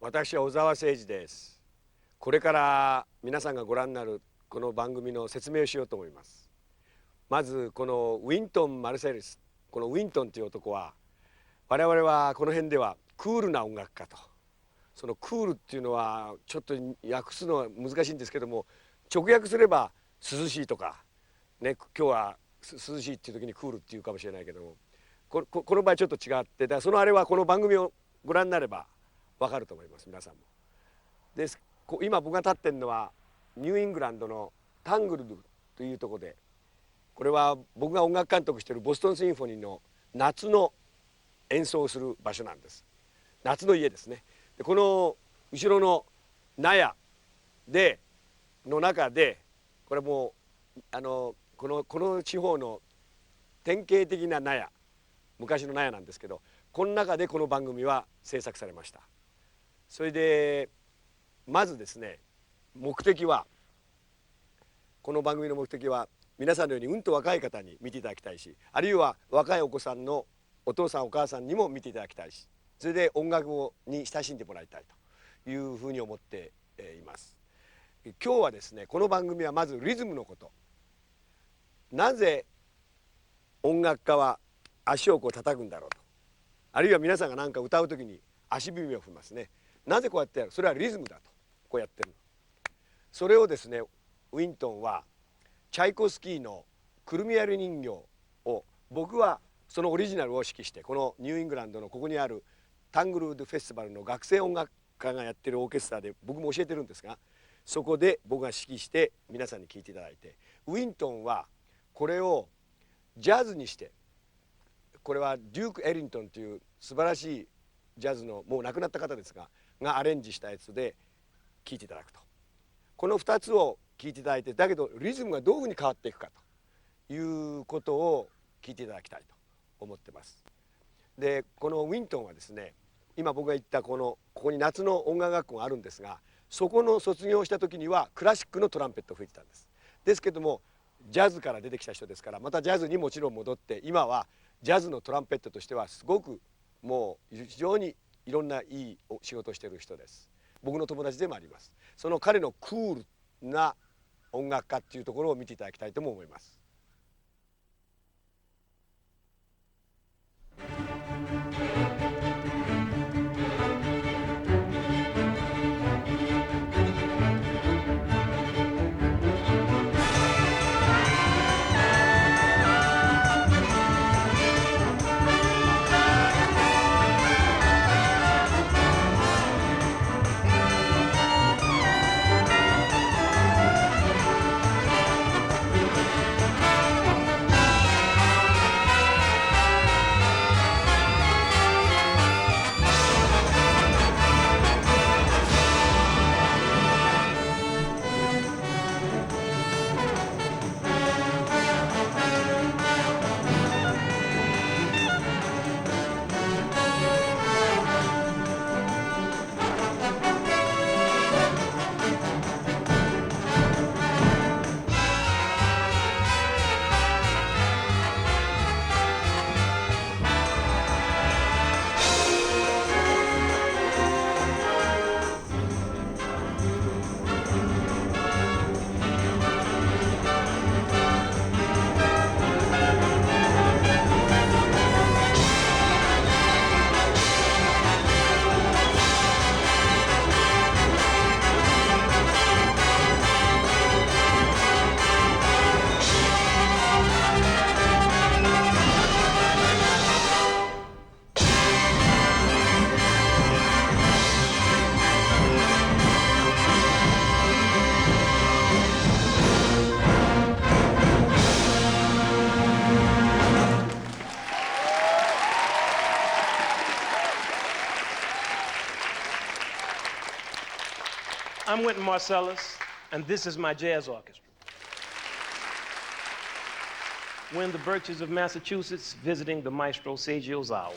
私は小沢誠二です。これから皆さんがご覧になるこの番組の説明をしようと思います。まずこのウィントン・マルセリス、このウィントンという男は我々はこの辺ではクールな音楽家と、そのクールっていうのはちょっと訳すのは難しいんですけども、直訳すれば涼しいとかね、今日は涼しいっていう時にクールっていうかもしれないけども、この場合ちょっと違って、だからそのあれはこの番組をご覧になれば分かると思います、皆さんも。です今僕が立ってるのはニューイングランドのタングルドというところで、これは僕が音楽監督しているボストンシンフォニーの夏の演奏をする場所なんです。夏の家ですね。でこの後ろの納屋での中で、これもこの地方の典型的な納屋、昔の納屋なんですけど、この中でこの番組は制作されました。それでまずですね、この番組の目的は皆さんのようにうんと若い方に見ていただきたいし、あるいは若いお子さんのお父さんお母さんにも見ていただきたいし、それで音楽に親しんでもらいたいというふうに思っています。今日はですね、この番組はまずリズムのこと、なぜ音楽家は足をこう叩くんだろうと、あるいは皆さんが何か歌う時に足踏みを踏みますね。なぜこうやってやる？それはリズムだと、こうやってる。それをですね、ウィントンはチャイコスキーのくるみ割り人形を、僕はそのオリジナルを指揮して、このニューイングランドのここにあるタングルウッドフェスティバルの学生音楽家がやってるオーケストラで僕も教えてるんですが、そこで僕が指揮して皆さんに聴いていただいて、ウィントンはこれをジャズにして、これはデューク・エリントンという素晴らしいジャズのもう亡くなった方ですがアレンジしたやつで聴いていただくと。この2つを聴いていただいて、だけどリズムがどういうふうに変わっていくかということを聴いていただきたいと思ってます。でこのウィントンはですね、今僕が言ったここに夏の音楽学校があるんですが、そこの卒業した時にはクラシックのトランペットを吹いてたんです。ですけどもジャズから出てきた人ですから、またジャズにもちろん戻って、今はジャズのトランペットとしてはすごくもう非常にいろんないい仕事をしている人です。僕の友達でもあります。その彼のクールな音楽家っていうところを見ていただきたいとも思います。I'm Wynton Marsalis, and this is my jazz orchestra. We're in the Birches of Massachusetts visiting the maestro Seiji Ozawa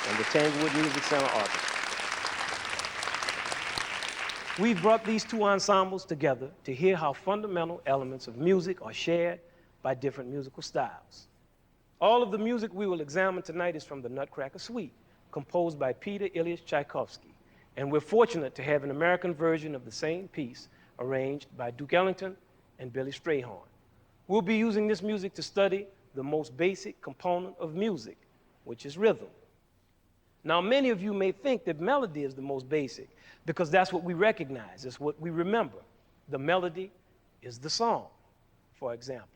and the Tanglewood Music Center Orchestra. We've brought these two ensembles together to hear how fundamental elements of music are shared by different musical styles. All of the music we will examine tonight is from the Nutcracker Suite, composed by Peter Ilyich Tchaikovsky, And we're fortunate to have an American version of the same piece arranged by Duke Ellington and Billy Strayhorn. We'll be using this music to study the most basic component of music, which is rhythm. Now, many of you may think that melody is the most basic because that's what we recognize, it's what we remember. The melody is the song, for example.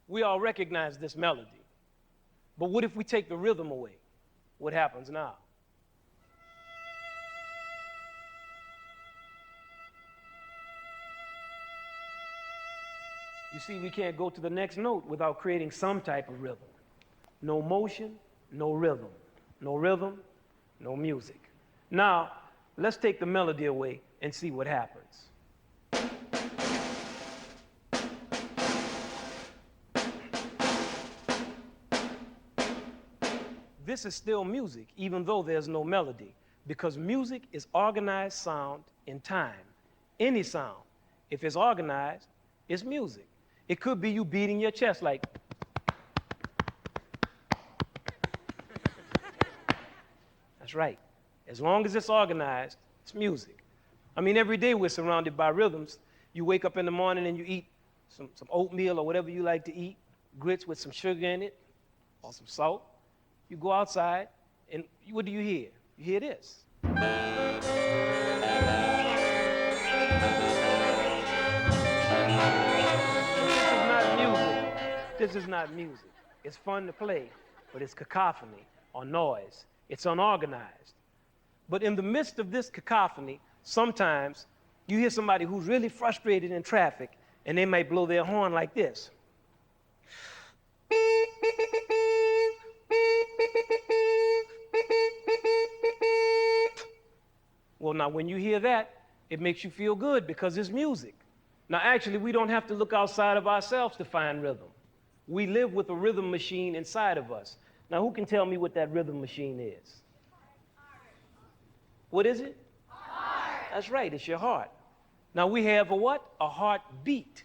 We all recognize this melody. But what if we take the rhythm away? What happens now? You see, we can't go to the next note without creating some type of rhythm. No motion, no rhythm. No rhythm, no music. Now, let's take the melody away and see what happens. This is still music, even though there's no melody, because music is organized sound in time. Any sound, if it's organized, it's music. It could be you beating your chest like. That's right. As long as it's organized, it's music. I mean, every day we're surrounded by rhythms. You wake up in the morning and you eat some oatmeal or whatever you like to eat, grits with some sugar in it, or some salt. You go outside, and what do you hear? You hear this. This is not music. It's fun to play, but it's cacophony or noise. It's unorganized. But in the midst of this cacophony, sometimes you hear somebody who's really frustrated in traffic, and they might blow their horn like this. Well, now, when you hear that, it makes you feel good because it's music. Now, actually, we don't have to look outside of ourselves to find rhythm. We live with a rhythm machine inside of us. Now, who can tell me what that rhythm machine is? What is it? Heart. That's right, it's your heart. Now, we have a what? A heartbeat.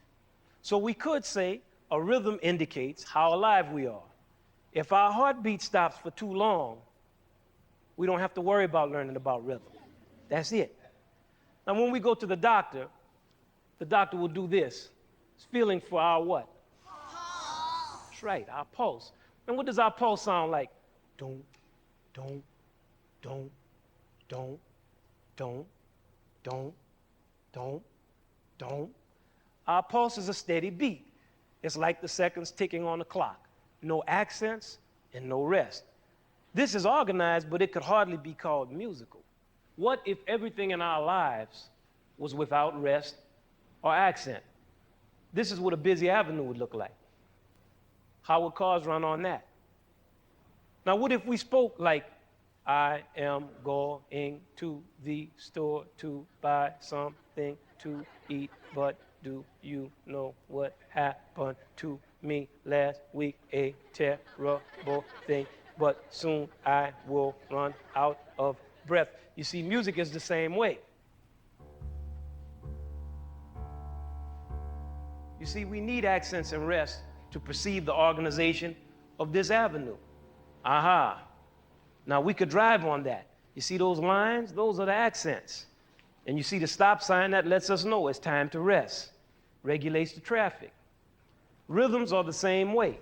So we could say a rhythm indicates how alive we are. If our heartbeat stops for too long, we don't have to worry about learning about rhythm. That's it. Now, when we go to the doctor will do this. It's feeling for our what? Pulse. That's right, our pulse. And what does our pulse sound like? Don't, don't, don't, don't, don't, don't, don't, don't. Our pulse is a steady beat. It's like the seconds ticking on the clock. No accents and no rest. This is organized, but it could hardly be called musical. What if everything in our lives was without rest or accent? This is what a busy avenue would look like. How would cars run on that? Now, what if we spoke like, I am going to the store to buy something to eat, but do you know what happened to me last week? A terrible thing, but soon I will run out of breath. You see, music is the same way. You see, we need accents and rest to perceive the organization of this avenue. Aha. Now, we could drive on that. You see those lines? Those are the accents. And you see the stop sign that lets us know it's time to rest, regulates the traffic. Rhythms are the same way.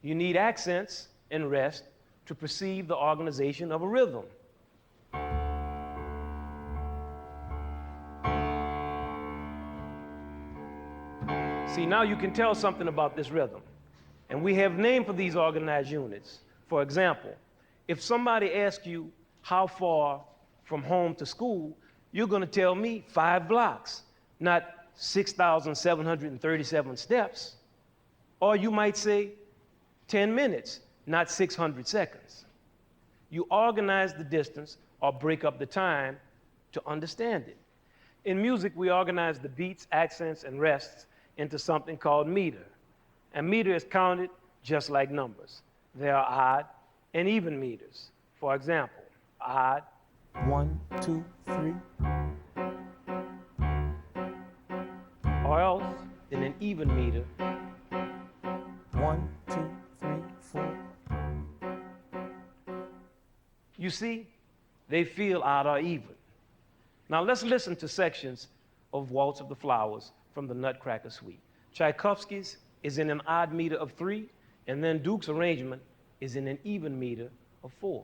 You need accents and rest to perceive the organization of a rhythm. See, now you can tell something about this rhythm. And we have names for these organized units. For example, if somebody asks you how far from home to school, you're going to tell me 5 blocks, not 6,737 steps. Or you might say 10 minutes, not 600 seconds. You organize the distance or break up the time to understand it. In music, we organize the beats, accents, and rests into something called meter. And meter is counted just like numbers. There are odd and even meters. For example, odd, 1, 2, 3. or else in an even meter. 1, 2, 3, 4. You see, they feel odd or even. Now let's listen to sections of Waltz of the Flowers from the Nutcracker Suite. Tchaikovsky's is in an odd meter of 3, and then Duke's arrangement is in an even meter of 4.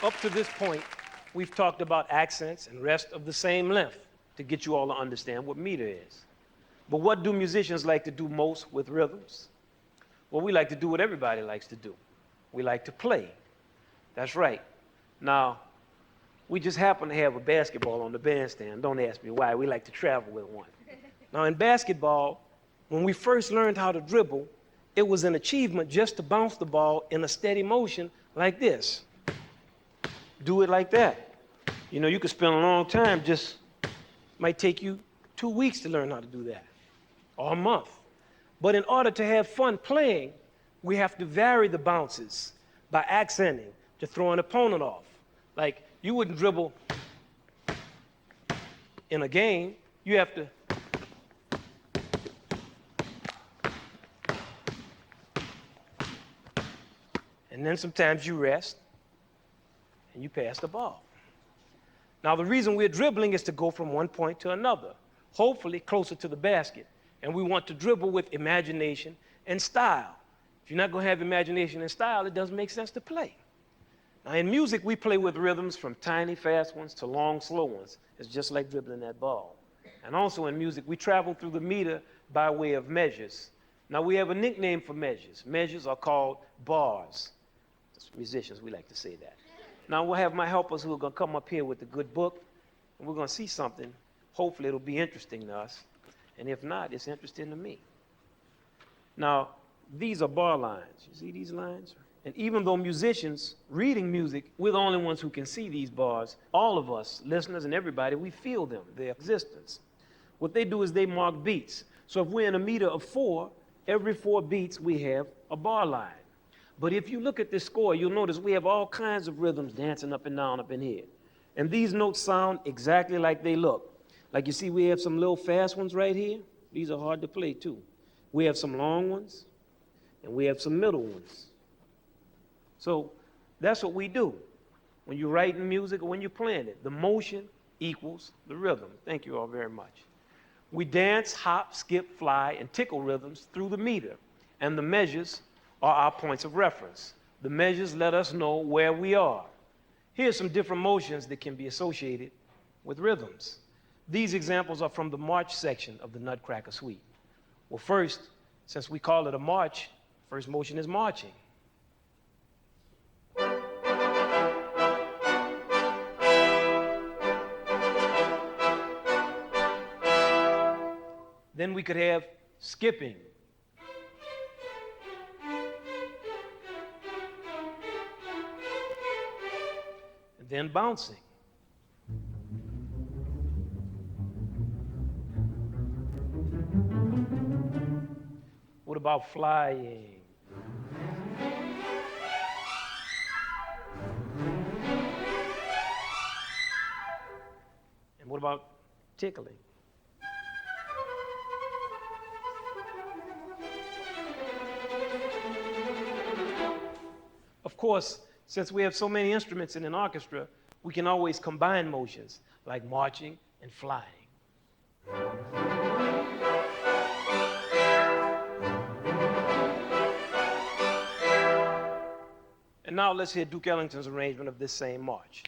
Up to this point, we've talked about accents and rest of the same length to get you all to understand what meter is. But what do musicians like to do most with rhythms? Well, we like to do what everybody likes to do. We like to play. That's right. Now, we just happen to have a basketball on the bandstand. Don't ask me why. We like to travel with one. Now, in basketball, when we first learned how to dribble, it was an achievement just to bounce the ball in a steady motion like this. Do it like that. You know, you could spend a long time, just might take you 2 weeks to learn how to do that, or a month. But in order to have fun playing, we have to vary the bounces by accenting to throw an opponent off. Like, you wouldn't dribble in a game. You have to and then sometimes you rest and you pass the ball. Now, the reason we're dribbling is to go from one point to another, hopefully closer to the basket. And we want to dribble with imagination and style. If you're not going to have imagination and style, it doesn't make sense to play. Now, in music, we play with rhythms from tiny, fast ones to long, slow ones. It's just like dribbling that ball. And also in music, we travel through the meter by way of measures. Now, we have a nickname for measures. Measures are called bars. As musicians, we like to say that. Now, we'll have my helpers who are going to come up here with a good book, and we're going to see something. Hopefully, it'll be interesting to us. And if not, it's interesting to me. Now, These are bar lines. You see these lines? And even though musicians reading music, we're the only ones who can see these bars, all of us, listeners and everybody, we feel them, their existence. What they do is they mark beats. So if we're in a meter of 4, every 4 beats we have a bar line. But if you look at this score, you'll notice we have all kinds of rhythms dancing up and down up in here. And these notes sound exactly like they look. Like you see, we have some little fast ones right here. These are hard to play too. We have some long ones, and we have some middle ones. So that's what we do. When you're writing music or when you're playing it, the motion equals the rhythm. Thank you all very much. We dance, hop, skip, fly, and tickle rhythms through the meter, and the measures are our points of reference. The measures let us know where we are. Here's some different motions that can be associated with rhythms. These examples are from the march section of the Nutcracker Suite. Well, first, since we call it a march, first motion is marching. Then we could have skipping. And then bouncing. What about flying? And what about tickling? Of course, since we have so many instruments in an orchestra, we can always combine motions like marching and flying. And now let's hear Duke Ellington's arrangement of this same march.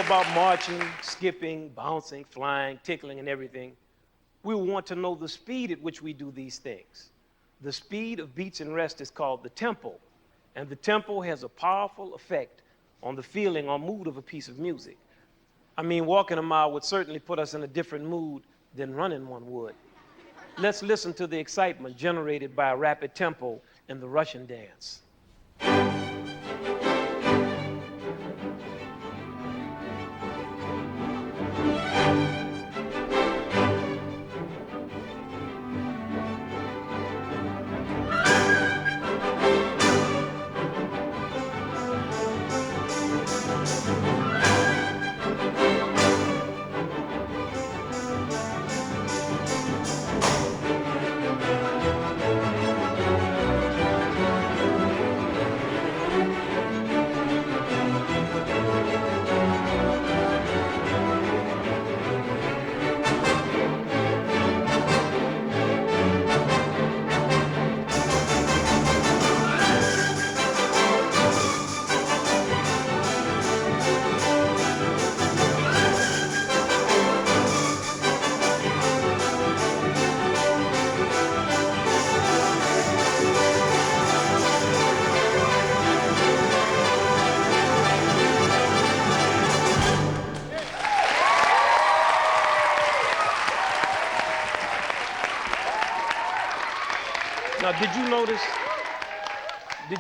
about marching, skipping, bouncing, flying, tickling, and everything, we want to know the speed at which we do these things. The speed of beats and rest is called the tempo, and the tempo has a powerful effect on the feeling or mood of a piece of music. I mean, walking a mile would certainly put us in a different mood than running one would. Let's listen to the excitement generated by a rapid tempo in the Russian dance. Now, did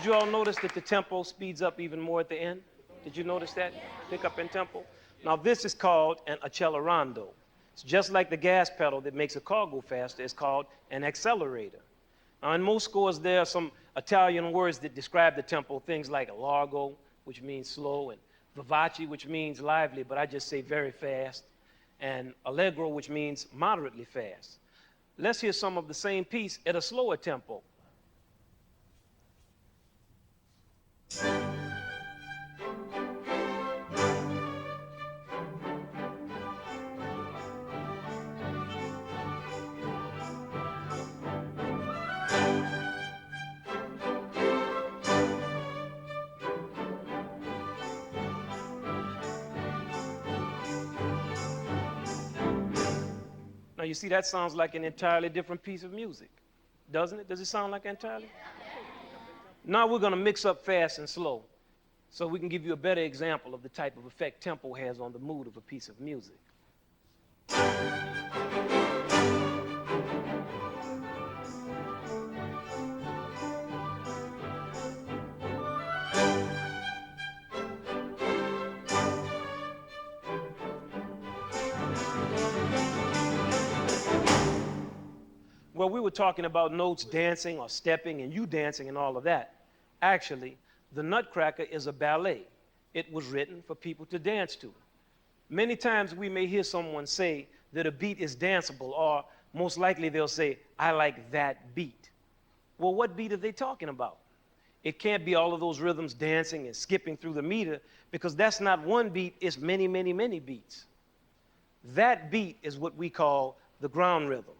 you all notice that the tempo speeds up even more at the end? Did you notice that? Pick up in tempo. Now, this is called an accelerando. It's just like the gas pedal that makes a car go faster. It's called an accelerator. Now, in most scores, there are some Italian words that describe the tempo, things like largo, which means slow, and vivace, which means lively, but I just say very fast, and allegro, which means moderately fast. Let's hear some of the same piece at a slower tempo. Now, you see, that sounds like an entirely different piece of music, doesn't it? Does it sound like entirely? Now we're going to mix up fast and slow so we can give you a better example of the type of effect tempo has on the mood of a piece of music. Well, we were talking about notes dancing or stepping and you dancing and all of that. Actually, the Nutcracker is a ballet. It was written for people to dance to. Many times we may hear someone say that a beat is danceable, or most likely they'll say, I like that beat. Well, what beat are they talking about? It can't be all of those rhythms dancing and skipping through the meter, because that's not one beat, it's many, many, many beats. That beat is what we call the ground rhythm.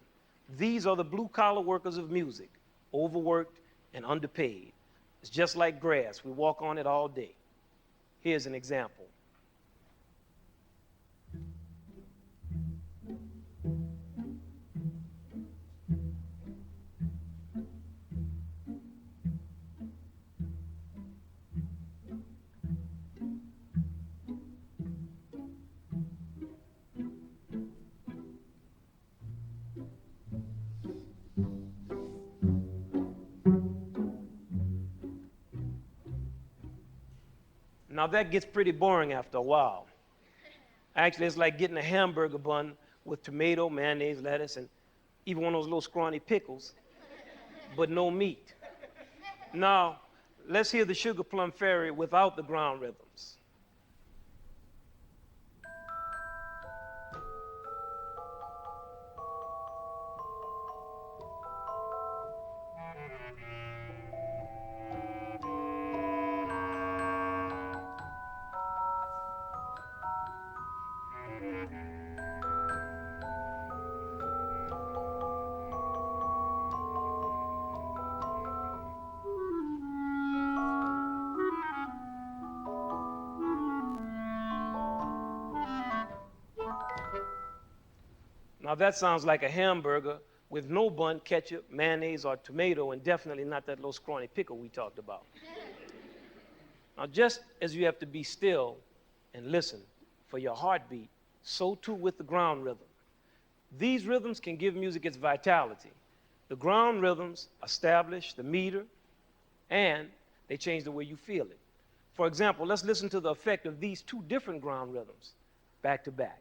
These are the blue-collar workers of music, overworked and underpaid. It's just like grass. We walk on it all day. Here's an example. Now that gets pretty boring after a while. Actually, it's like getting a hamburger bun with tomato, mayonnaise, lettuce, and even one of those little scrawny pickles, but no meat. Now, let's hear the Sugar Plum Fairy without the ground rhythms. Now that sounds like a hamburger with no bun, ketchup, mayonnaise, or tomato, and definitely not that little scrawny pickle we talked about. Now, just as you have to be still and listen for your heartbeat, so too with the ground rhythm. These rhythms can give music its vitality. The ground rhythms establish the meter, and they change the way you feel it. For example, let's listen to the effect of these two different ground rhythms back to back.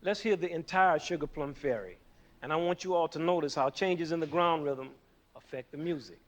Let's hear the entire Sugar Plum Fairy. And I want you all to notice how changes in the ground rhythm affect the music.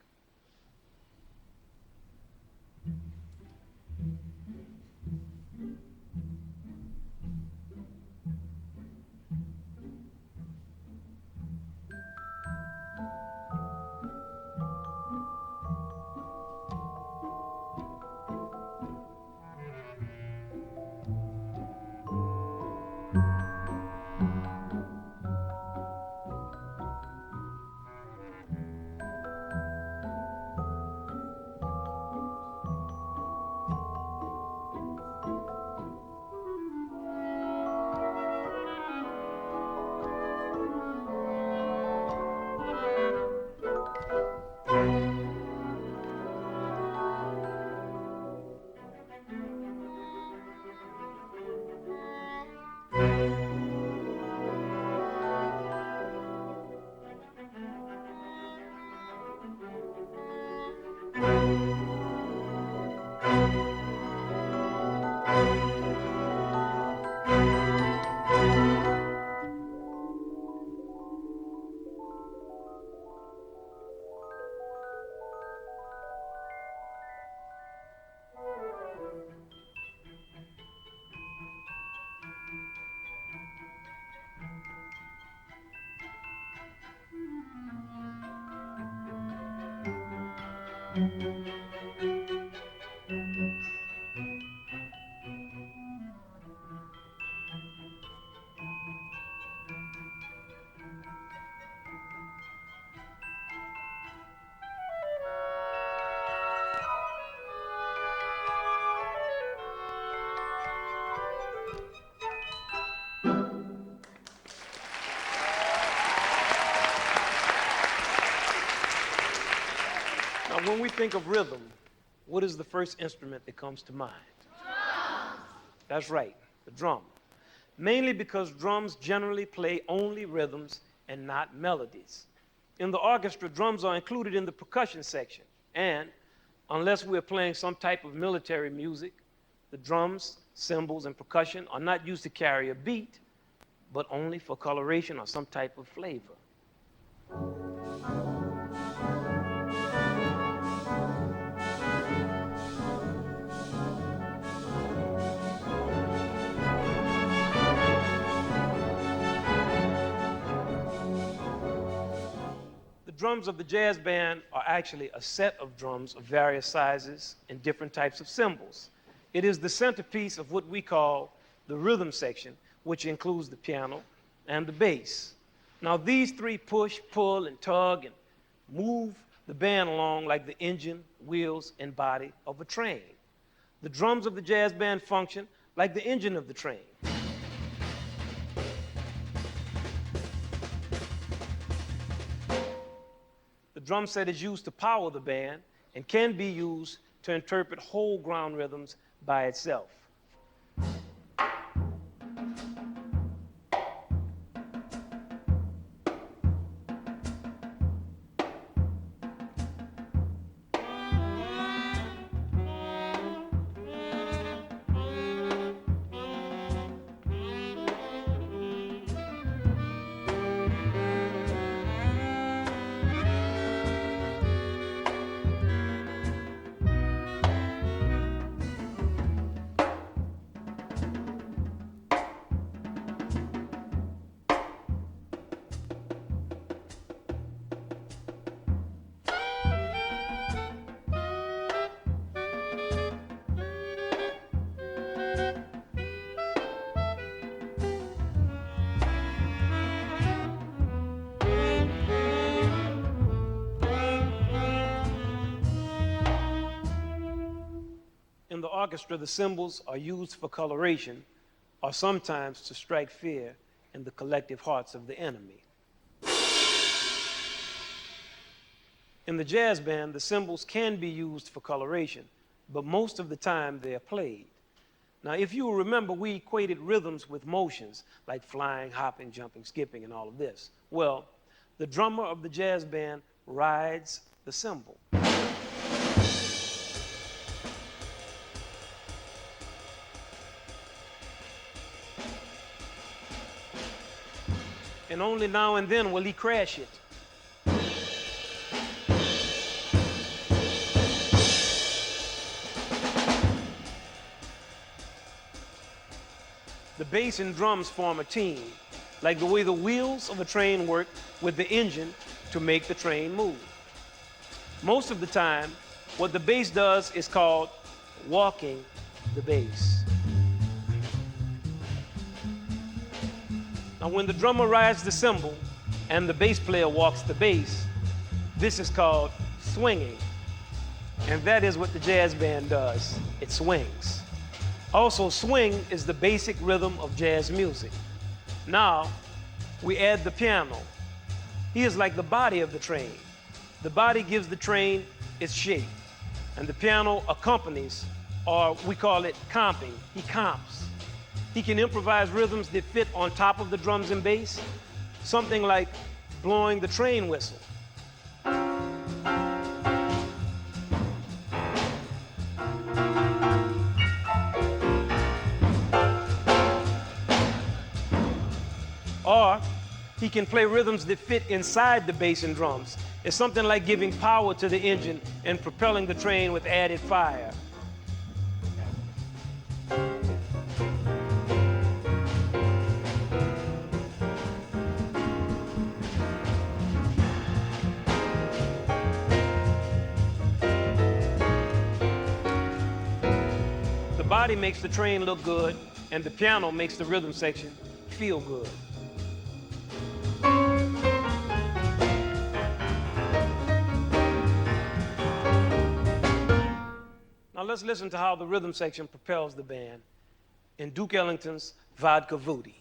Now, when we think of rhythm, what is the first instrument that comes to mind? Drum. That's right, the drum. Mainly because drums generally play only rhythms and not melodies. In the orchestra, drums are included in the percussion section, and unless we're playing some type of military music, the drums, cymbals, and percussion are not used to carry a beat, but only for coloration or some type of flavor. The drums of the jazz band are actually a set of drums of various sizes and different types of cymbals. It is the centerpiece of what we call the rhythm section, which includes the piano and the bass. Now, these three push, pull, and tug and move the band along like the engine, wheels, and body of a train. The drums of the jazz band function like the engine of the train. The drum set is used to power the band and can be used to interpret whole ground rhythms by itself. orchestra, the cymbals are used for coloration or sometimes to strike fear in the collective hearts of the enemy. In the jazz band, the cymbals can be used for coloration, but most of the time they are played. Now, if you will remember, we equated rhythms with motions, like flying, hopping, jumping, skipping, and all of this. Well, the drummer of the jazz band rides the cymbal. And only now and then will he crash it. The bass and drums form a team, like the way the wheels of a train work with the engine to make the train move. Most of the time, what the bass does is called walking the bass. Now, when the drummer rides the cymbal and the bass player walks the bass, this is called swinging. And that is what the jazz band does. It swings. Also, swing is the basic rhythm of jazz music. Now, we add the piano. He is like the body of the train. The body gives the train its shape, and the piano accompanies, or we call it comping. He comps. He can improvise rhythms that fit on top of the drums and bass, something like blowing the train whistle. Or he can play rhythms that fit inside the bass and drums. It's something like giving power to the engine and propelling the train with added fire. The body makes the train look good, and the piano makes the rhythm section feel good. Now let's listen to how the rhythm section propels the band in Duke Ellington's Vodka Voodoo.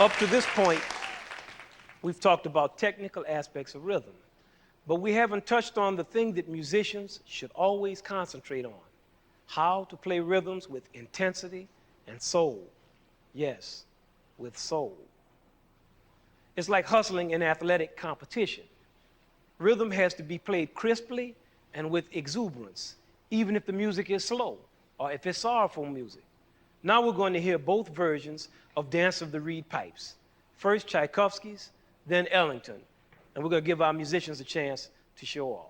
Up to this point, we've talked about technical aspects of rhythm, but we haven't touched on the thing that musicians should always concentrate on: how to play rhythms with intensity and soul. Yes, with soul. It's like hustling in athletic competition. Rhythm has to be played crisply and with exuberance, even if the music is slow or if it's sorrowful music. Now we're going to hear both versions of Dance of the Reed Pipes. First Tchaikovsky's, then Ellington. And we're going to give our musicians a chance to show off.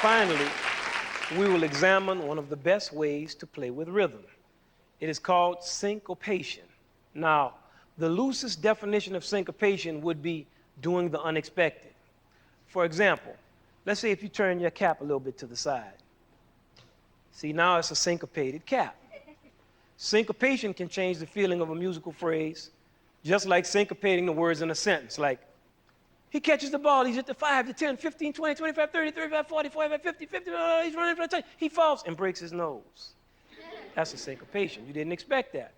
finally, we will examine one of the best ways to play with rhythm. It is called syncopation. Now, the loosest definition of syncopation would be doing the unexpected. For example, let's say if you turn your cap a little bit to the side. See, now it's a syncopated cap. Syncopation can change the feeling of a musical phrase, just like syncopating the words in a sentence, like, he catches the ball, he's at the 5, the 10, 15, 20, 25, 30, 35, 40, 45, 50, 50, he's running for the touch. He falls and breaks his nose. That's a syncopation. You didn't expect that.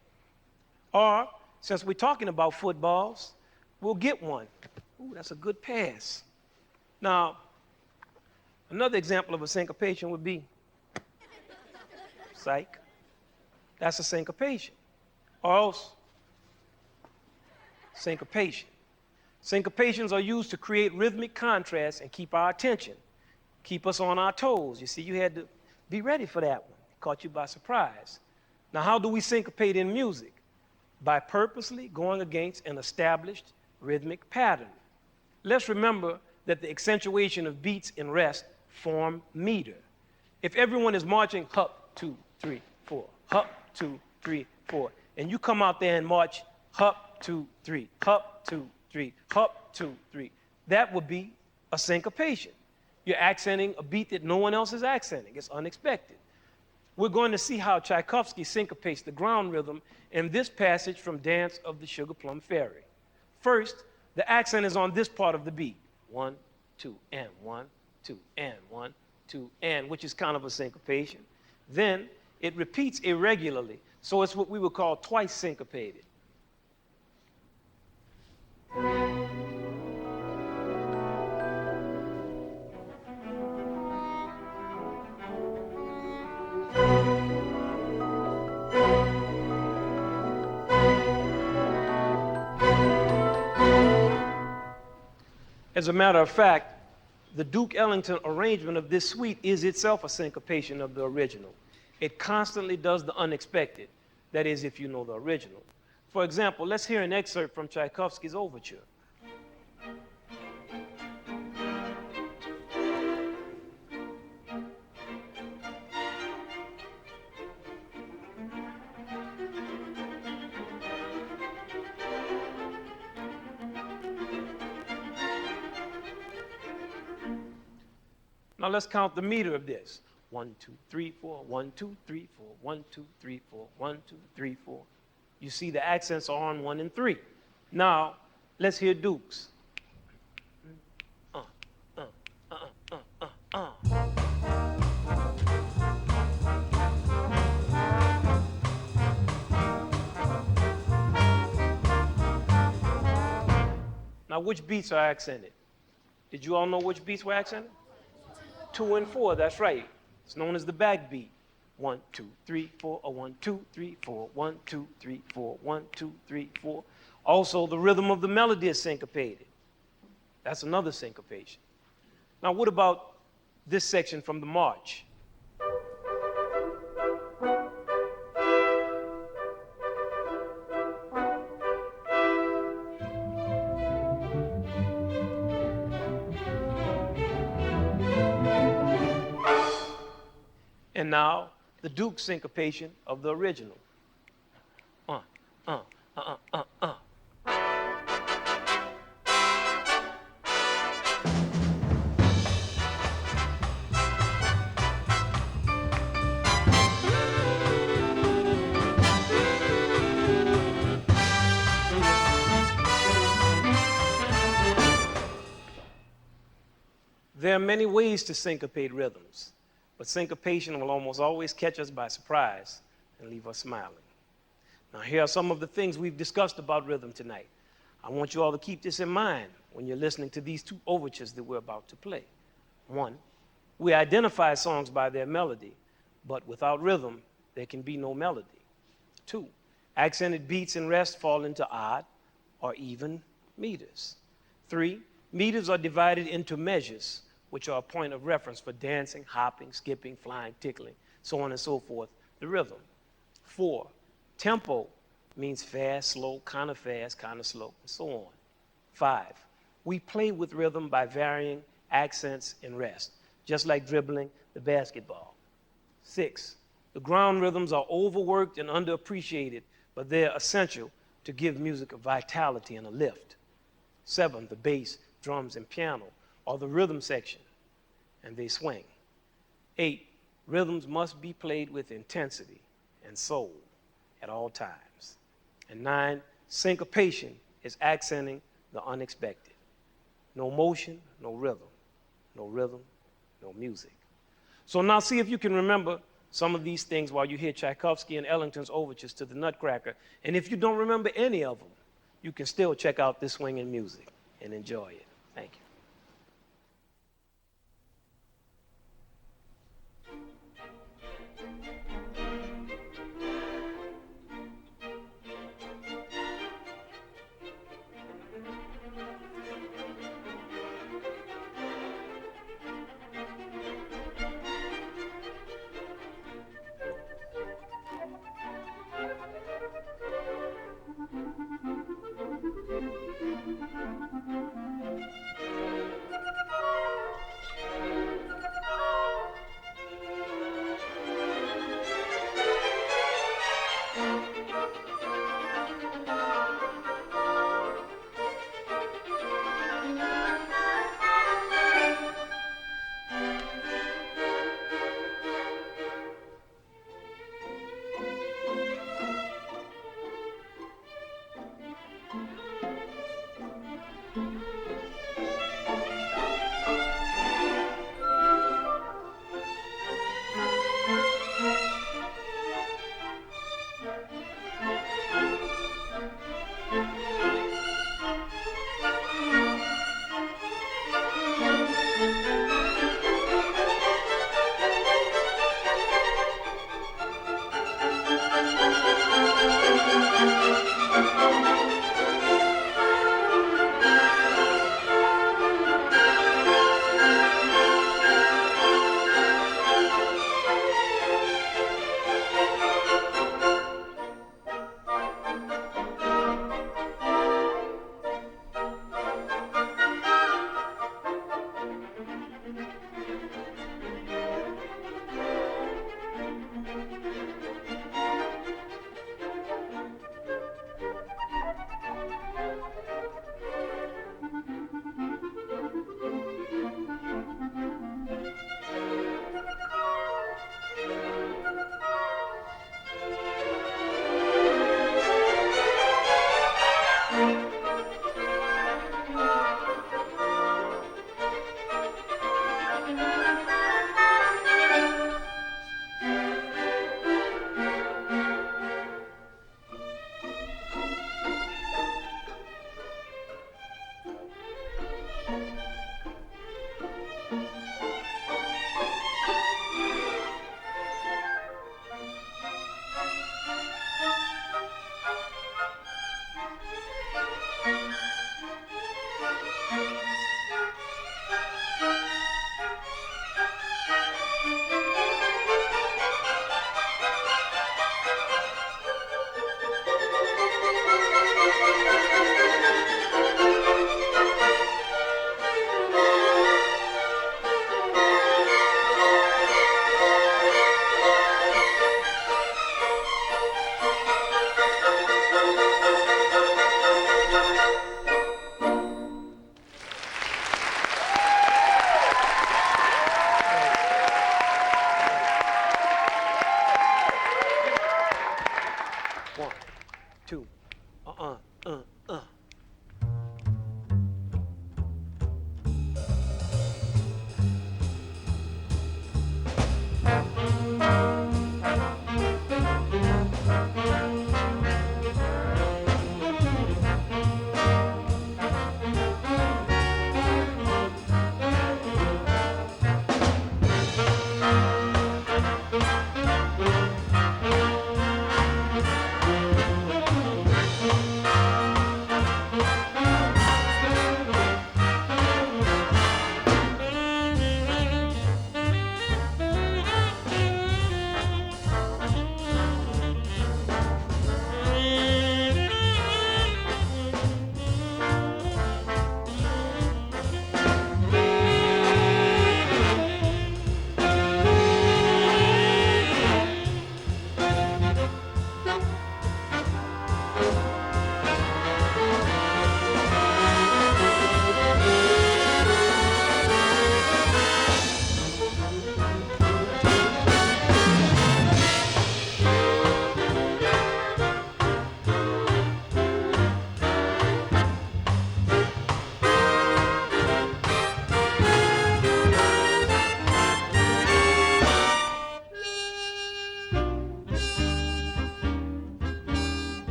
Or, since we're talking about footballs, we'll get one. Ooh, that's a good pass. Now, another example of a syncopation would be, psych. That's a syncopation. Or else, syncopation. Syncopations are used to create rhythmic contrast and keep our attention, keep us on our toes. You see, you had to be ready for that one. It caught you by surprise. Now, how do we syncopate in music? By purposely going against an established rhythmic pattern. Let's remember that the accentuation of beats in rest form meter. If everyone is marching hup, 2, 3, 4, hup, 2, 3, 4, and you come out there and march hup, 2, 3, hup, 2, 3, hup, 2, 3, that would be a syncopation. You're accenting a beat that no one else is accenting. It's unexpected. We're going to see how Tchaikovsky syncopates the ground rhythm in this passage from Dance of the Sugar Plum Fairy. First, the accent is on this part of the beat. 1, 2, and 1, 2, and 1, 2, and, which is kind of a syncopation. Then it repeats irregularly, so it's what we would call twice syncopated. As a matter of fact, the Duke Ellington arrangement of this suite is itself a syncopation of the original. It constantly does the unexpected, that is, if you know the original. For example, let's hear an excerpt from Tchaikovsky's overture. Now let's count the meter of this. 1, 2, 3, 4, 1, 2, 3, 4, 1, 2, 3, 4, 1, 2, 3, 4. You see the accents are on 1 and 3. Now, let's hear Duke's. Now, which beats are accented? Did you all know which beats were accented? 2 and 4, that's right. It's known as the backbeat. 1, 2, 3, 4, or 1, 2, 3, 4, 1, 2, 3, 4, 1, 2, 3, 4. Also, the rhythm of the melody is syncopated. That's another syncopation. Now, what about this section from the march? And now, the Duke syncopation of the original. There are many ways to syncopate rhythms, but syncopation will almost always catch us by surprise and leave us smiling. Now, here are some of the things we've discussed about rhythm tonight. I want you all to keep this in mind when you're listening to these two overtures that we're about to play. 1, we identify songs by their melody, but without rhythm, there can be no melody. 2, accented beats and rest fall into odd or even meters. 3, meters are divided into measures, which are a point of reference for dancing, hopping, skipping, flying, tickling, so on and so forth, the rhythm. 4, tempo means fast, slow, kind of slow, and so on. 5, we play with rhythm by varying accents and rest. just like dribbling the basketball. 6, the ground rhythms are overworked and underappreciated, but they're essential to give music a vitality and a lift. 7, the bass, drums, and piano are the rhythm section, and they swing. 8, rhythms must be played with intensity and soul at all times. And 9, syncopation is accenting the unexpected. No motion, no rhythm. No rhythm, no music. So now see if you can remember some of these things while you hear Tchaikovsky and Ellington's overtures to the Nutcracker. And if you don't remember any of them, you can still check out this swinging music and enjoy it. Thank you.